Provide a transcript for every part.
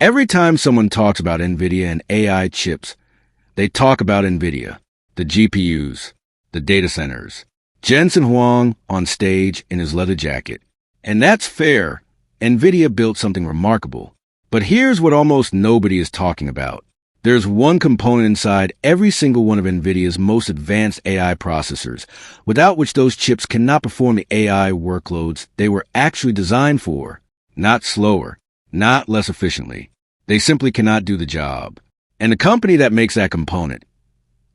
Every time someone talks about Nvidia and AI chips, they talk about Nvidia, the GPUs, the data centers. Jensen Huang on stage in his leather jacket. And that's fair. Nvidia built something remarkable. But here's what almost nobody is talking about. There's one component inside every single one of Nvidia's most advanced AI processors, without which those chips cannot perform the AI workloads they were actually designed for. Not slower, not less efficiently. They simply cannot do the job. And the company that makes that component,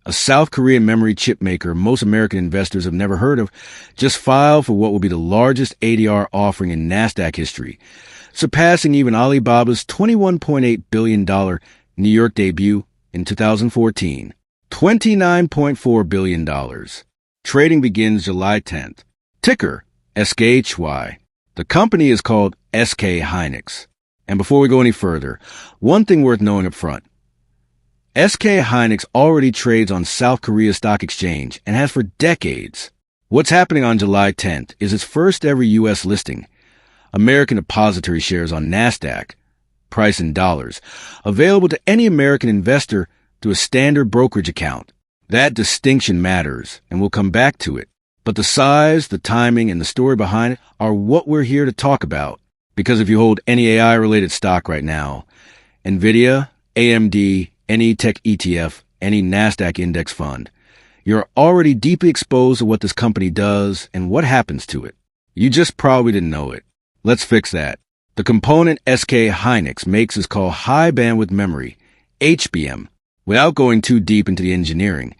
a South Korean memory chip maker most American investors have never heard of, just filed for what will be the largest ADR offering in Nasdaq history, surpassing even Alibaba's $21.8 billion New York debut in 2014. $29.4 billion. Trading begins July 10th. Ticker, SKHY. The company is called SK Hynix. And before we go any further, one thing worth knowing up front. SK Hynix already trades on South Korea Stock Exchange and has for decades. What's happening on July 10th is its first ever U.S. listing. American depository shares on Nasdaq, price in dollars, available to any American investor through a standard brokerage account. That distinction matters, and we'll come back to it. But the size, the timing, and the story behind it are what we're here to talk about. Because if you hold any AI-related stock right now, Nvidia, AMD, any tech ETF, any Nasdaq index fund, you're already deeply exposed to what this company does and what happens to it. You just probably didn't know it. Let's fix that. The component SK Hynix makes is called high bandwidth memory, HBM. Without going too deep into the engineering,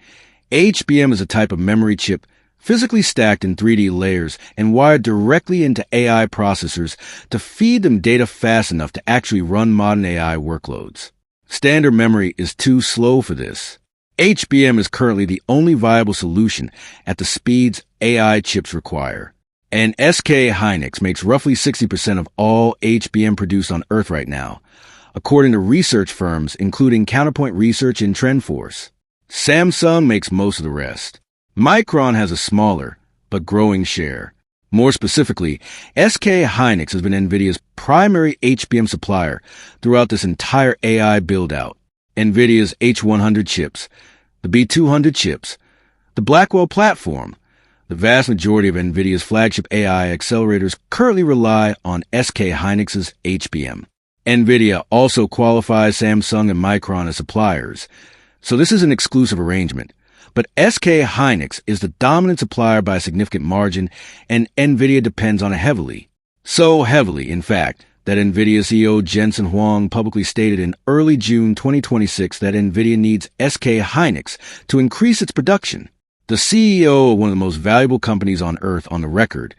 HBM is a type of memory chip physically stacked in 3D layers and wired directly into AI processors to feed them data fast enough to actually run modern AI workloads. Standard memory is too slow for this. HBM is currently the only viable solution at the speeds AI chips require. And SK Hynix makes roughly 60% of all HBM produced on Earth right now, according to research firms including Counterpoint Research and TrendForce. Samsung makes most of the rest. Micron has a smaller, but growing share. More specifically, SK Hynix has been Nvidia's primary HBM supplier throughout this entire AI build-out. Nvidia's H100 chips, the B200 chips, the Blackwell platform. The vast majority of Nvidia's flagship AI accelerators currently rely on SK Hynix's HBM. Nvidia also qualifies Samsung and Micron as suppliers, so this is an exclusive arrangement. But SK Hynix is the dominant supplier by a significant margin, and Nvidia depends on it heavily. So heavily, in fact, that Nvidia CEO Jensen Huang publicly stated in early June 2026 that Nvidia needs SK Hynix to increase its production. The CEO of one of the most valuable companies on Earth on the record,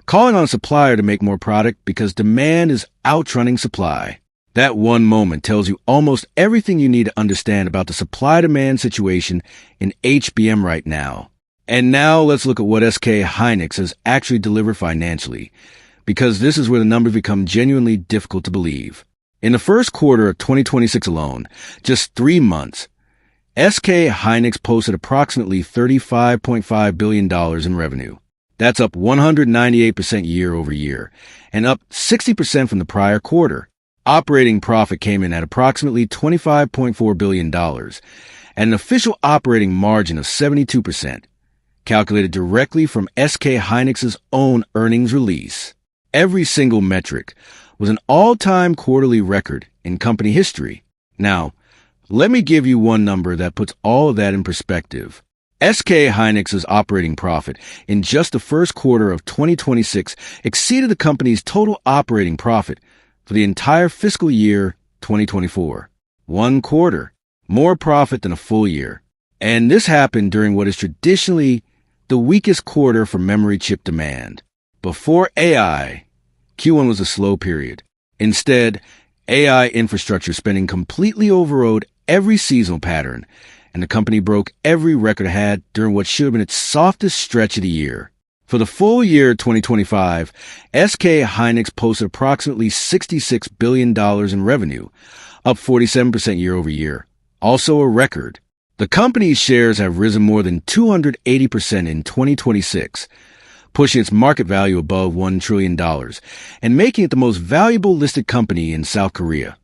calling on a supplier to make more product because demand is outrunning supply. That one moment tells you almost everything you need to understand about the supply-demand situation in HBM right now. And now let's look at what SK Hynix has actually delivered financially, because this is where the numbers become genuinely difficult to believe. In the first quarter of 2026 alone, just 3 months, SK Hynix posted approximately $35.5 billion in revenue. That's up 198% year over year, and up 60% from the prior quarter. Operating profit came in at approximately $25.4 billion, and an official operating margin of 72%, calculated directly from SK Hynix's own earnings release. Every single metric was an all-time quarterly record in company history. Now, let me give you one number that puts all of that in perspective. SK Hynix's operating profit in just the first quarter of 2026 exceeded the company's total operating profit for the entire fiscal year 2024. 1 quarter, more profit than a full year. And this happened during what is traditionally the weakest quarter for memory chip demand. Before AI, Q1 was a slow period. Instead, AI infrastructure spending completely overrode every seasonal pattern, and the company broke every record it had during what should have been its softest stretch of the year. For the full year 2025, SK Hynix posted approximately $66 billion in revenue, up 47% year over year, also a record. The company's shares have risen more than 280% in 2026, pushing its market value above $1 trillion and making it the most valuable listed company in South Korea.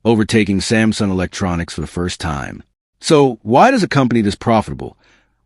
overtaking Samsung Electronics for the first time. So, why does a company this profitable,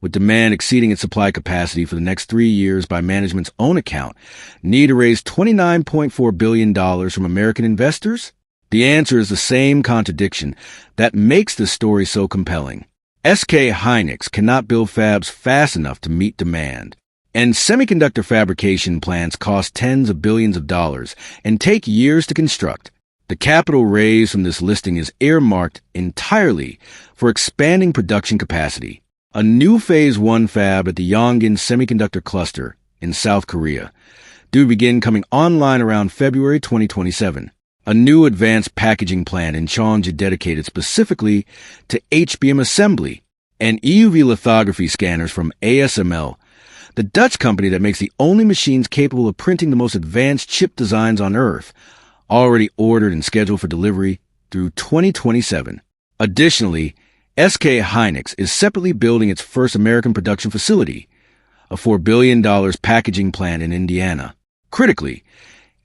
with demand exceeding its supply capacity for the next 3 years by management's own account, need to raise $29.4 billion from American investors? The answer is the same contradiction that makes this story so compelling. SK Hynix cannot build fabs fast enough to meet demand, and semiconductor fabrication plants cost tens of billions of dollars and take years to construct. The capital raised from this listing is earmarked entirely for expanding production capacity. A new Phase 1 fab at the Yongin Semiconductor Cluster in South Korea, due to begin coming online around February 2027. A new advanced packaging plant in Cheongju dedicated specifically to HBM assembly, and EUV lithography scanners from ASML, the Dutch company that makes the only machines capable of printing the most advanced chip designs on Earth, already ordered and scheduled for delivery through 2027. Additionally, SK Hynix is separately building its first American production facility, a $4 billion packaging plant in Indiana. Critically,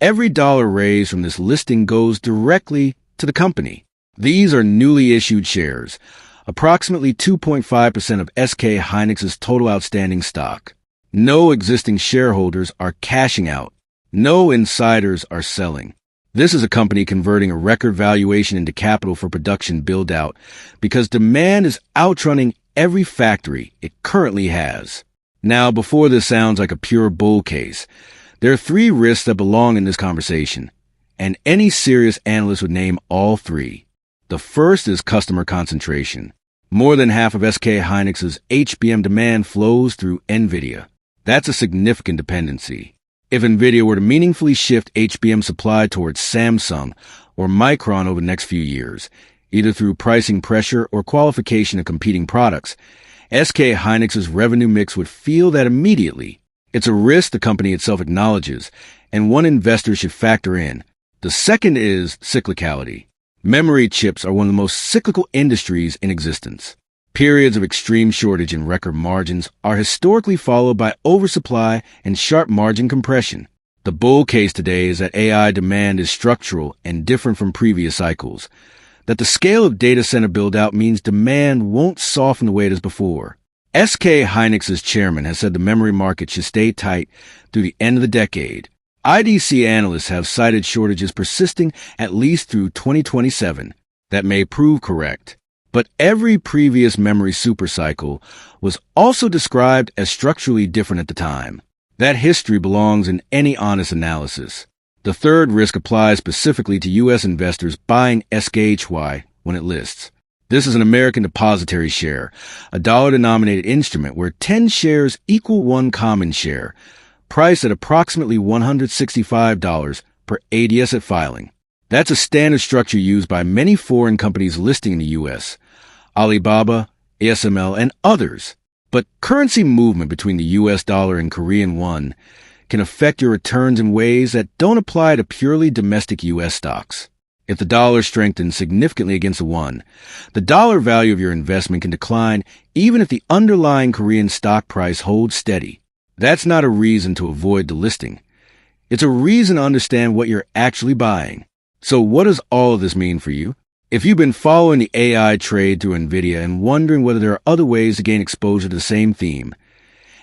every dollar raised from this listing goes directly to the company. These are newly issued shares, approximately 2.5% of SK Hynix's total outstanding stock. No existing shareholders are cashing out. No insiders are selling. This is a company converting a record valuation into capital for production build-out because demand is outrunning every factory it currently has. Now, before this sounds like a pure bull case, there are 3 risks that belong in this conversation, and any serious analyst would name all 3. The first is customer concentration. More than half of SK Hynix's HBM demand flows through Nvidia. That's a significant dependency. If Nvidia were to meaningfully shift HBM supply towards Samsung or Micron over the next few years, either through pricing pressure or qualification of competing products, SK Hynix's revenue mix would feel that immediately. It's a risk the company itself acknowledges, and one investor should factor in. The second is cyclicality. Memory chips are one of the most cyclical industries in existence. Periods of extreme shortage and record margins are historically followed by oversupply and sharp margin compression. The bull case today is that AI demand is structural and different from previous cycles, that the scale of data center build-out means demand won't soften the way it is before. SK Hynix's chairman has said the memory market should stay tight through the end of the decade. IDC analysts have cited shortages persisting at least through 2027. That may prove correct. But every previous memory supercycle was also described as structurally different at the time. That history belongs in any honest analysis. The third risk applies specifically to U.S. investors buying SKHY when it lists. This is an American depository share, a dollar-denominated instrument where 10 shares equal 1 common share, priced at approximately $165 per ADS at filing. That's a standard structure used by many foreign companies listing in the U.S., Alibaba, ASML, and others. But currency movement between the U.S. dollar and Korean won can affect your returns in ways that don't apply to purely domestic U.S. stocks. If the dollar strengthens significantly against the won, the dollar value of your investment can decline even if the underlying Korean stock price holds steady. That's not a reason to avoid the listing. It's a reason to understand what you're actually buying. So what does all of this mean for you? If you've been following the AI trade through Nvidia and wondering whether there are other ways to gain exposure to the same theme,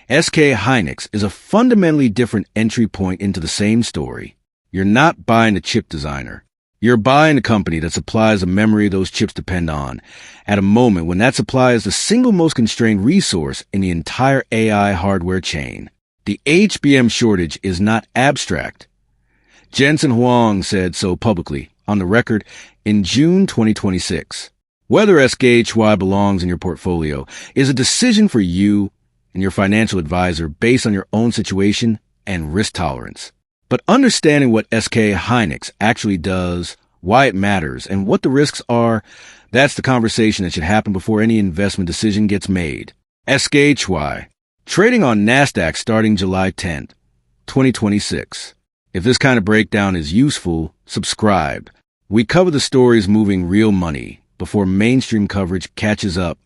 SK Hynix is a fundamentally different entry point into the same story. You're not buying a chip designer. You're buying a company that supplies the memory those chips depend on at a moment when that supply is the single most constrained resource in the entire AI hardware chain. The HBM shortage is not abstract. Jensen Huang said so publicly, on the record, in June 2026. Whether SKHY belongs in your portfolio is a decision for you and your financial advisor based on your own situation and risk tolerance. But understanding what SK Hynix actually does, why it matters, and what the risks are, that's the conversation that should happen before any investment decision gets made. SKHY, trading on Nasdaq starting July 10th, 2026. If this kind of breakdown is useful, subscribe. We cover the stories moving real money before mainstream coverage catches up